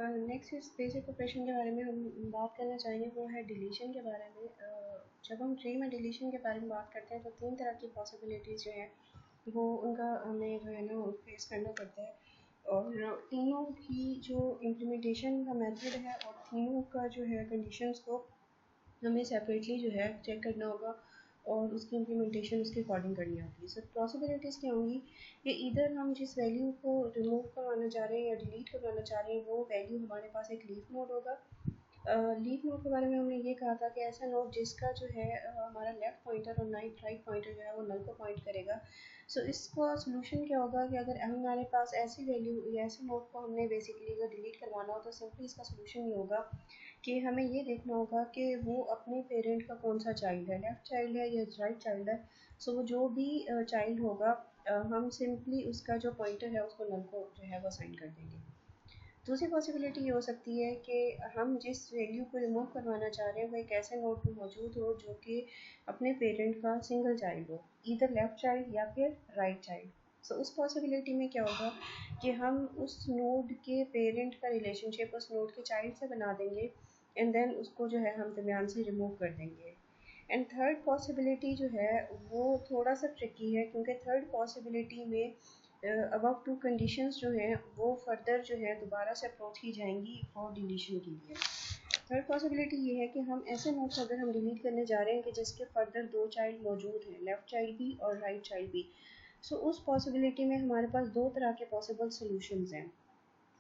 Next इस basic operation के बारे में हम बात करना चाहेंगे, वो है डिलीशन के बारे में। जब हम ट्री में डिलीशन के बारे में बात करते हैं तो तीन तरह की पॉसिबिलिटीज़ जो है वो उनका हमें जो है ना फेस करना पड़ता है, और तीनों की जो इम्प्लीमेंटेशन का मेथड है और तीनों का जो है कंडीशंस को हमें सेपरेटली जो है चेक करना होगा और उसकी इम्प्लीमेंटेशन उसके अकॉर्डिंग करनी होगी। सो पॉसिबिलिटीज़ क्या होंगी कि इधर हम जिस वैल्यू को रिमूव करवाना चाह रहे हैं या डिलीट करवाना चाह रहे हैं वो वैल्यू हमारे पास एक लीफ नोड होगा। लीफ नोड के बारे में हमने ये कहा था कि ऐसा नोड जिसका जो है हमारा लेफ्ट पॉइंटर और राइट पॉइंटर जो है वो नल को पॉइंट करेगा। सो इसका सोल्यूशन क्या होगा कि अगर हमारे पास ऐसी वैल्यू या ऐसे नोड को हमने बेसिकली अगर डिलीट करवाना हो तो सिंपली इसका सोल्यूशन ये होगा कि हमें ये देखना होगा कि वो अपने पेरेंट का कौन सा चाइल्ड है, लेफ्ट चाइल्ड है या राइट चाइल्ड है। सो वो जो भी चाइल्ड होगा हम सिंपली उसका जो पॉइंटर है उसको नल को जो है वो असाइन कर देंगे। दूसरी पॉसिबिलिटी ये हो सकती है कि हम जिस वैल्यू को रिमूव करवाना चाह रहे हैं वो एक ऐसे नोड पे मौजूद हो जो कि अपने पेरेंट का सिंगल चाइल्ड हो, इधर लेफ्ट चाइल्ड या फिर राइट चाइल्ड। सो उस पॉसिबिलिटी में क्या होगा कि हम उस नोड के पेरेंट का रिलेशनशिप उस नोड के चाइल्ड से बना देंगे एंड देन उसको जो है हम दरमियान से रिमूव कर देंगे। एंड थर्ड पॉसिबिलिटी जो है वो थोड़ा सा ट्रिकी है, क्योंकि थर्ड पॉसिबिलिटी में अबव टू कंडीशंस जो हैं वो फर्दर जो है दोबारा से अप्रोच की जाएंगी फॉर डिलीशन के लिए। थर्ड पॉसिबिलिटी ये है कि हम ऐसे नोट्स अगर हम डिलीट करने जा रहे हैं कि जिसके फर्दर दो चाइल्ड मौजूद हैं, लेफ्ट चाइल्ड भी और राइट चाइल्ड भी। सो उस पॉसिबिलिटी में हमारे पास दो तरह के पॉसिबल सोल्यूशंस हैं।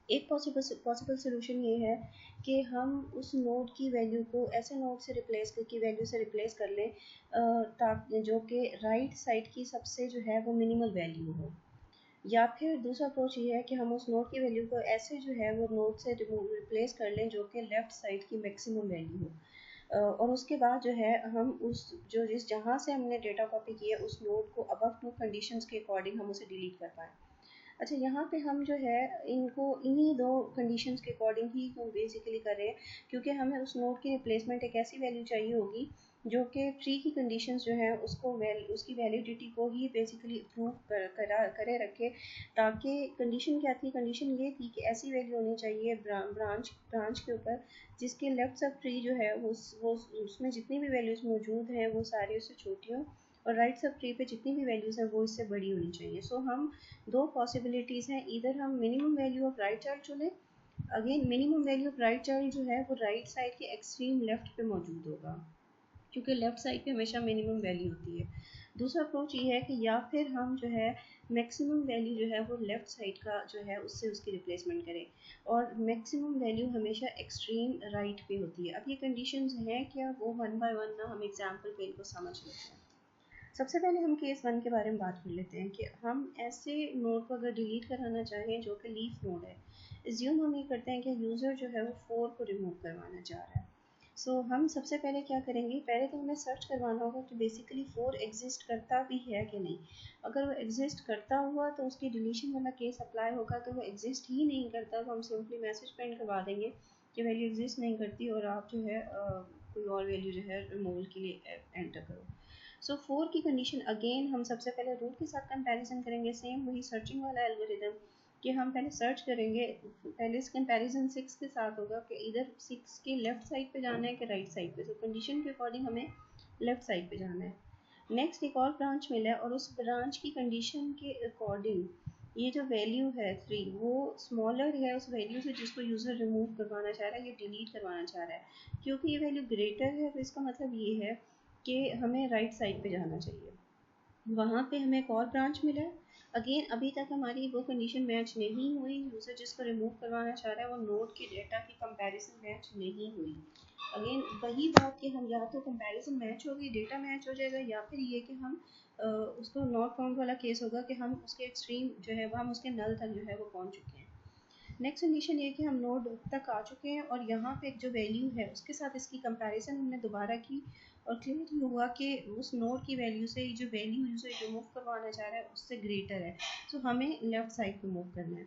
एक पॉसिबल सोल्यूशन ये है कि हम उस नोड की वैल्यू को ऐसे नोड से रिप्लेस की वैल्यू से रिप्लेस कर लें ताकि जो कि राइट साइड की सबसे जो है वो मिनिमल वैल्यू हो, या फिर दूसरा अप्रोच ये है कि हम उस नोड की वैल्यू को ऐसे जो है वो नोड से रिप्लेस कर लें जो कि लेफ्ट साइड की मैक्सिमम वैल्यू हो। और उसके बाद जो है हम उस जो जिस जहाँ से हमने डेटा कॉपी किया उस नोड को अबव टू कंडीशंस के अकॉर्डिंग हम उसे डिलीट कर पाएँ। अच्छा, यहाँ पे हम जो है इनको इन्हीं दो कंडीशंस के अकॉर्डिंग ही बेसिकली कर रहे हैं, क्योंकि हमें उस नोड की रिप्लेसमेंट एक ऐसी वैल्यू चाहिए होगी जो कि ट्री की कंडीशंस जो है उसको उसकी वैलिडिटी को ही बेसिकली प्रूव करे रखे। ताकि कंडीशन क्या थी, कंडीशन ये थी कि ऐसी वैल्यू होनी चाहिए ब्रांच के ऊपर जिसके लेफ्ट सब ट्री जो है वो उसमें जितनी भी वैल्यूज़ मौजूद हैं वो सारी उससे छोटी हों, और राइट सब ट्री पे जितनी भी वैल्यूज़ हैं वो इससे बड़ी होनी चाहिए। सो हम दो पॉसिबिलिटीज़ हैं, इधर हम minimum value of right child चुनें। Again minimum value of right child जो है वो राइट साइड के एक्सट्रीम लेफ्ट पे मौजूद होगा, क्योंकि लेफ्ट साइड पे हमेशा मिनिमम वैल्यू होती है। दूसरा अप्रोच ये है कि या फिर हम जो है मैक्सिमम वैल्यू जो है वो लेफ्ट साइड का जो है उससे उसकी रिप्लेसमेंट करें, और मैक्सिमम वैल्यू हमेशा एक्सट्रीम राइट पे होती है। अब ये कंडीशंस हैं क्या, वो वन बाय वन ना हम एग्जांपल पे इनको समझ लेते हैं। सबसे पहले हम केस वन के बारे में बात कर लेते हैं कि हम ऐसे नोड को अगर डिलीट कराना चाहें जो कि लीफ नोड है। एज्यूम हम ये करते हैं कि यूज़र जो है वो 4 को रिमूव करवाना चाह रहा है। सो हम सबसे पहले क्या करेंगे, पहले तो हमें सर्च करवाना होगा कि बेसिकली 4 एग्जिस्ट करता भी है कि नहीं। अगर वो एग्जिस्ट करता हुआ तो उसकी डिलीशन वाला केस अप्लाई होगा, तो वो एग्जिस्ट ही नहीं करता तो हम सिंपली मैसेज प्रिंट करवा देंगे कि वैल्यू एग्जिस्ट नहीं करती और आप जो है कोई और वैल्यू जो है रिमूवल के लिए एंटर करो। सो 4 की कंडीशन अगेन हम सबसे पहले रूट के साथ कंपैरिजन करेंगे, सेम वही सर्चिंग वाला एल्गोरिदम कि हम पहले सर्च करेंगे। पहले इस कंपैरिजन 6 के साथ होगा कि इधर 6 के लेफ्ट साइड पे जाना है कि राइट साइड पे। तो कंडीशन के अकॉर्डिंग हमें लेफ्ट साइड पे जाना है। नेक्स्ट एक और ब्रांच मिला है और उस ब्रांच की कंडीशन के अकॉर्डिंग ये जो वैल्यू है 3 वो स्मॉलर है उस वैल्यू से जिसको यूज़र रिमूव करवाना चाह रहा है या डिलीट करवाना चाह रहा है। क्योंकि ये वैल्यू ग्रेटर है तो इसका मतलब ये है कि हमें राइट साइड पे जाना चाहिए। वहाँ पे हमें एक और ब्रांच मिला है। अगेन अभी तक हमारी वो कंडीशन मैच नहीं हुई, यूज़र जिसको रिमूव करवाना चाह रहा है वो नोड के डेटा की कंपैरिजन मैच नहीं हुई। अगेन वही बात कि हम या तो कंपैरिजन मैच होगी, डेटा मैच हो जाएगा, या फिर ये कि हम उसको नॉट फाउंड वाला केस होगा कि हम उसके एक्सट्रीम जो है हम उसके नल तक जो है वो पहुँच चुके हैं। नेक्स्ट कंडीशन ये कि हम नोड तक आ चुके हैं और यहाँ पे जो वैल्यू है उसके साथ इसकी कंपैरिजन हमने दोबारा की और क्लियर हुआ कि उस नोड की वैल्यू से जो वैल्यू यूज़र रिमूव करवाना चाह रहा है उससे ग्रेटर है। तो हमें लेफ़्ट साइड पे मूव करना है।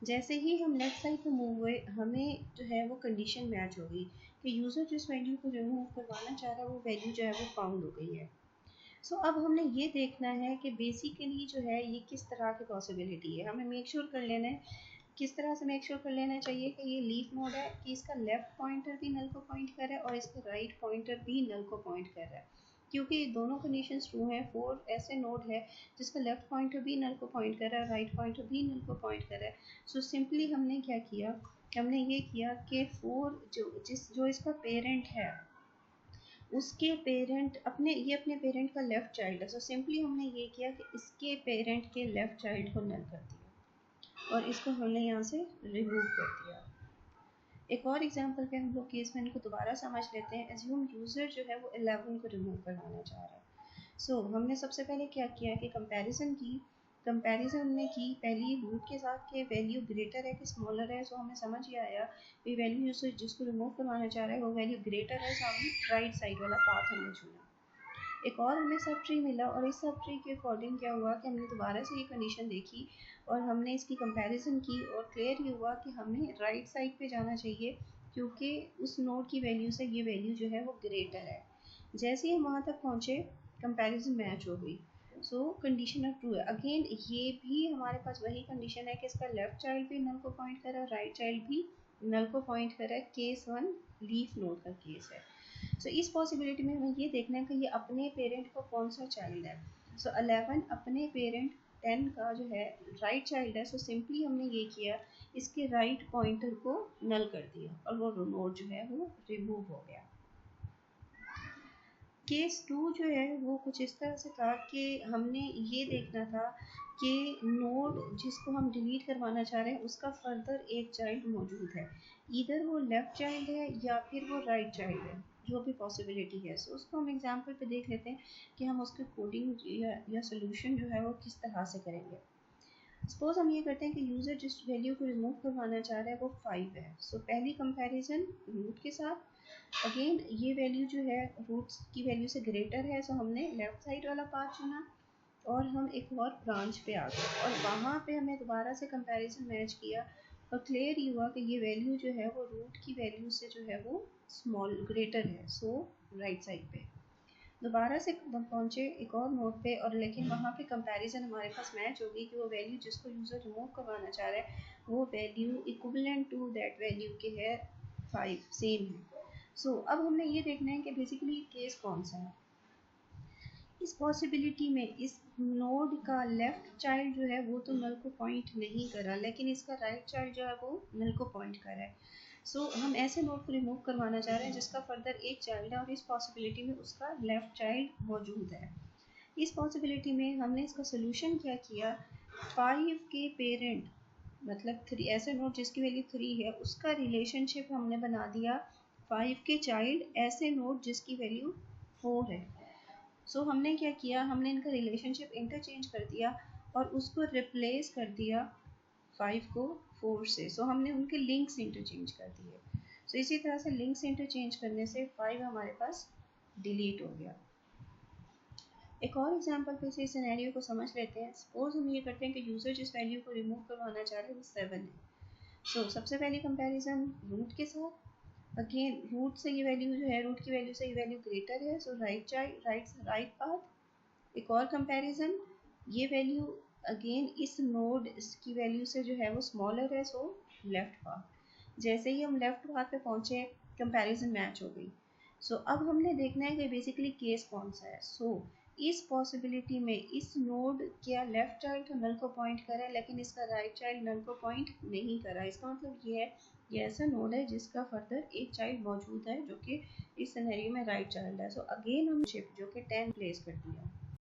जैसे ही हम लेफ़्ट साइड पे मूव हुए हमें जो है वो कंडीशन मैच हो गई कि यूज़र जिस वैल्यू को रिमूव करवाना चाह रहा है वो वैल्यू जो है वो फाउंड हो गई है। सो अब हमने ये देखना है कि बेसिकली जो है ये किस तरह की पॉसिबिलिटी है। हमें मेक श्योर कर लेना है किस तरह से मेक श्योर कर लेना चाहिए कि ये लीफ नोड है कि इसका लेफ्ट पॉइंटर भी नल को पॉइंट कर रहा है और इसका राइट पॉइंटर भी नल को पॉइंट कर रहा है, क्योंकि ये दोनों कंडीशंस ट्रू हैं। 4 ऐसे नोड है जिसका लेफ्ट पॉइंटर भी नल को पॉइंट कर रहा है, राइट पॉइंटर भी नल को पॉइंट कर रहा है। सो सिंपली हमने क्या किया, हमने ये किया कि 4 जो इसका पेरेंट है उसके पेरेंट अपने पेरेंट का लेफ्ट चाइल्ड है। सो सिंपली हमने ये किया कि इसके पेरेंट के लेफ्ट चाइल्ड को नल कर दिया और इसको हमने यहाँ से रिमूव कर दिया। एक और एग्जांपल पे हम लोग केस में इनको दोबारा समझ लेते हैं। एज्यूम यूज़र जो है वो 11 को रिमूव करवाना चाह रहा है। सो हमने सबसे पहले क्या किया कि कंपैरिजन हमने की पहली रूट के साथ के वैल्यू ग्रेटर है कि स्मॉलर है। सो हमें समझ ही आया कि वैल्यू यूज़र जिसको रिमूव करवाना चाह रहा है वो वैल्यू ग्रेटर है, सो हमने राइट साइड वाला पाथ हमने चुना। एक और हमें सब ट्री मिला और इस सब ट्री के अकॉर्डिंग क्या हुआ कि हमने दोबारा से ये कंडीशन देखी और हमने इसकी कंपैरिजन की और क्लियर ये हुआ कि हमें राइट साइड पे जाना चाहिए क्योंकि उस नोड की वैल्यू से ये वैल्यू जो है वो ग्रेटर है। जैसे ही हम वहाँ तक पहुँचे कंपैरिजन मैच हो गई। सो कंडीशन ऑफ ट्रू है। अगेन ये भी हमारे पास वही कंडीशन है कि इसका लेफ्ट चाइल्ड भी नल को पॉइंट कर रहा है, राइट चाइल्ड भी नल को पॉइंट कर रहा है। केस 1 लीफ नोड का केस है। सो इस पॉसिबिलिटी में हमें ये देखना है कि ये अपने पेरेंट का कौन सा चाइल्ड है। सो 11 अपने पेरेंट 10 का जो है राइट चाइल्ड है। सो सिंपली हमने ये किया, इसके राइट पॉइंटर को नल कर दिया और वो नोड जो है वो रिमूव हो गया। केस 2 जो है वो कुछ इस तरह से था कि हमने ये देखना था कि नोड जिसको हम डिलीट करवाना चाह रहे हैं उसका फर्दर एक चाइल्ड मौजूद है, इधर वो लेफ्ट चाइल्ड है या फिर वो राइट चाइल्ड है, जो भी पॉसिबिलिटी है। सो उसको हम एग्जांपल पे देख लेते हैं कि हम उसके कोडिंग या सोल्यूशन जो है वो किस तरह से करेंगे। सपोज हम ये करते हैं कि यूज़र जिस वैल्यू को रिमूव करवाना चाह रहा है वो 5 है। सो पहली कंपैरिजन रूट के साथ, अगेन ये वैल्यू जो है रूट्स की वैल्यू से ग्रेटर है। सो हमने लेफ्ट साइड वाला पाथ चुना और हम एक और ब्रांच पे आ गए और वहाँ पे हमें दोबारा से कंपैरिजन मैच किया और क्लियर ये हुआ कि ये वैल्यू जो है वो रूट की वैल्यू से जो है वो स्मॉल ग्रेटर है। सो राइट साइड पे दोबारा से पहुँचे एक और नोड पे और लेकिन वहाँ पे कंपैरिजन हमारे पास मैच होगी कि वो वैल्यू जिसको यूज़र रिमूव करवाना चाह रहा है वो value equivalent to that value के है 5 सेम है। सो अब हमने ये देखना है कि बेसिकली केस कौन सा है। इस पॉसिबिलिटी में इस नोड का लेफ्ट चाइल्ड जो है वो तो नल को पॉइंट नहीं कर रहा, लेकिन इसका राइट चाइल्ड जो है वो नल को पॉइंट कर रहा है। सो हम ऐसे नोड को रिमूव करवाना चाह रहे हैं जिसका फर्दर एक चाइल्ड है और इस पॉसिबिलिटी में उसका लेफ्ट चाइल्ड मौजूद है। इस पॉसिबिलिटी में हमने इसका सोल्यूशन क्या किया, 5 के पेरेंट मतलब 3 ऐसे नोड जिसकी वैल्यू 3 है उसका रिलेशनशिप हमने बना दिया 5 के चाइल्ड ऐसे नोड जिसकी वैल्यू 4 है। सो हमने क्या किया, हमने इनका रिलेशनशिप इंटरचेंज कर दिया और उसको रिप्लेस कर दिया 5 को 4 से। सो हमने उनके लिंक्स इंटरचेंज कर दिए। सो इसी तरह से लिंक्स इंटरचेंज करने से 5 हमारे पास डिलीट हो गया। एक और एग्जांपल पे से सिनेरियो को समझ लेते हैं। सपोज हम ये करते हैं कि यूज़र जिस वैल्यू को रिमूव करवाना चाह रहे हैं वो 7 है। सो सबसे पहली कंपैरिजन रूट के साथ, अगेन रूट से ये वैल्यू जो है रूट की वैल्यू से ये वैल्यू ग्रेटर है। सो राइट पाथ। एक और कंपैरिजन, ये वैल्यू अगेन इस नोड की वैल्यू से जो है वो स्मॉलर है। So left path. जैसे ही हम लेफ्ट पाथ पे पहुंचे कंपैरिजन मैच हो गई। सो अब हमने देखना है कि बेसिकली केस कौन सा है। सो इस पॉसिबिलिटी में इस नोड क्या लेफ्ट चाइल्ड तो नल को पॉइंट करे लेकिन इसका राइट चाइल्ड नल को पॉइंट नहीं करा। इसका मतलब ये है ये ऐसा नोड है जिसका फर्दर एक चाइल्ड मौजूद है जो कि इस सिनेरियो में राइट चाइल्ड है। सो अगेन हम शिफ्ट जो कि 10 प्लेस कर दिया।